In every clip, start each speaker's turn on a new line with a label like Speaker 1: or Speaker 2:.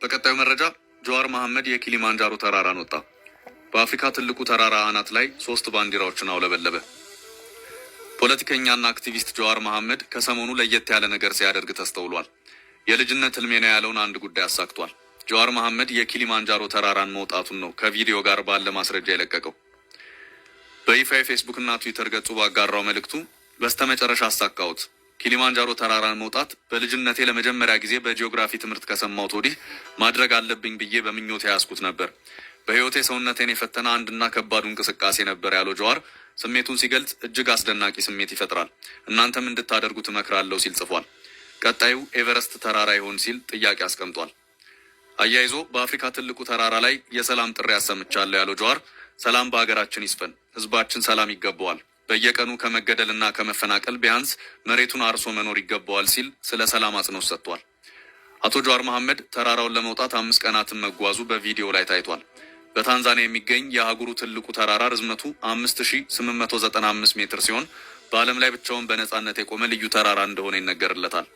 Speaker 1: በቀጣዩ መረጃ ጀዋር መሐመድ የኪሊማንጃሮ ተራራን ወጣ። በአፍሪካ ትልቁ ተራራ አናት ላይ 3 ባንዲራዎችን አውለበለበ። ፖለቲከኛና አክቲቪስት ጀዋር መሐመድ ከሰሞኑ ለየት ያለ ነገር ሲያደርግ ተስተውሏል። የልጅነት ህልሜ ነው ያለውን አንድ ጉዳይ አሳክቷል። ጀዋር መሐመድ የኪሊማንጃሮ ተራራን መውጣቱን ነው ከቪዲዮ ጋር ባለ ማስረጃ የለቀቀው። በይፋ የፌስቡክ እና ትዊተር ገጹ ባጋራው መልእክቱ በስተመጨረሻ አሳካሁት። ኪሊማንጃሮ ተራራን መውጣት በልጅነቴ ለመጀመሪያ ጊዜ በጂኦግራፊ ትምህርት ከሰማሁት ወዲህ ማድረግ አለብኝ ብዬ በምኞት ያስኩት ነበር። በህይወቴ ሰውነቴን የፈተነ አንድና ከባዱ እንቅስቃሴ ነበር ያለው ጀዋር ስሜቱን ሲገልጽ እጅግ አስደናቂ ስሜት ይፈጥራል፣ እናንተም እንድታደርጉት እመክራለሁ ሲል ጽፏል። ቀጣዩ ኤቨረስት ተራራ ይሆን ሲል ጥያቄ አስቀምጧል። አያይዞ በአፍሪካ ትልቁ ተራራ ላይ የሰላም ጥሪ አሰምቻለሁ ያለው ጀዋር ሰላም በሀገራችን ይስፈን፣ ህዝባችን ሰላም ይገባዋል፣ በየቀኑ ከመገደልና ከመፈናቀል ቢያንስ መሬቱን አርሶ መኖር ይገባዋል ሲል ስለ ሰላም አጽንኦት ሰጥቷል። አቶ ጀዋር መሐመድ ተራራውን ለመውጣት 5 ቀናትን መጓዙ በቪዲዮ ላይ ታይቷል። በታንዛኒያ የሚገኝ የአህጉሩ ትልቁ ተራራ ርዝመቱ 5895 ሜትር ሲሆን በዓለም ላይ ብቻውን በነጻነት የቆመ ልዩ ተራራ እንደሆነ ይነገርለታል።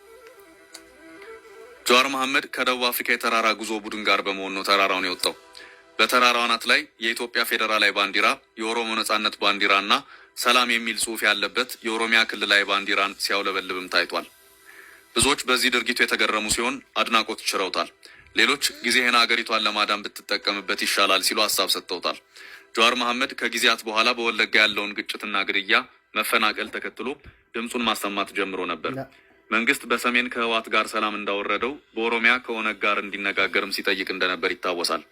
Speaker 1: ጀዋር መሐመድ ከደቡብ አፍሪካ የተራራ ጉዞ ቡድን ጋር በመሆን ነው ተራራውን የወጣው። በተራራው አናት ላይ የኢትዮጵያ ፌዴራላዊ ባንዲራ፣ የኦሮሞ ነጻነት ባንዲራና ሰላም የሚል ጽሑፍ ያለበት የኦሮሚያ ክልላዊ ባንዲራን ሲያውለበልብም ታይቷል። ብዙዎች በዚህ ድርጊቱ የተገረሙ ሲሆን አድናቆት ችረውታል። ሌሎች ጊዜህን አገሪቷን ለማዳን ብትጠቀምበት ይሻላል ሲሉ ሀሳብ ሰጥተውታል። ጀዋር መሐመድ ከጊዜያት በኋላ በወለጋ ያለውን ግጭትና ግድያ፣ መፈናቀል ተከትሎ ድምፁን ማሰማት ጀምሮ ነበር። መንግስት በሰሜን ከህወሓት ጋር ሰላም እንዳወረደው በኦሮሚያ ከኦነግ ጋር እንዲነጋገርም ሲጠይቅ እንደነበር ይታወሳል።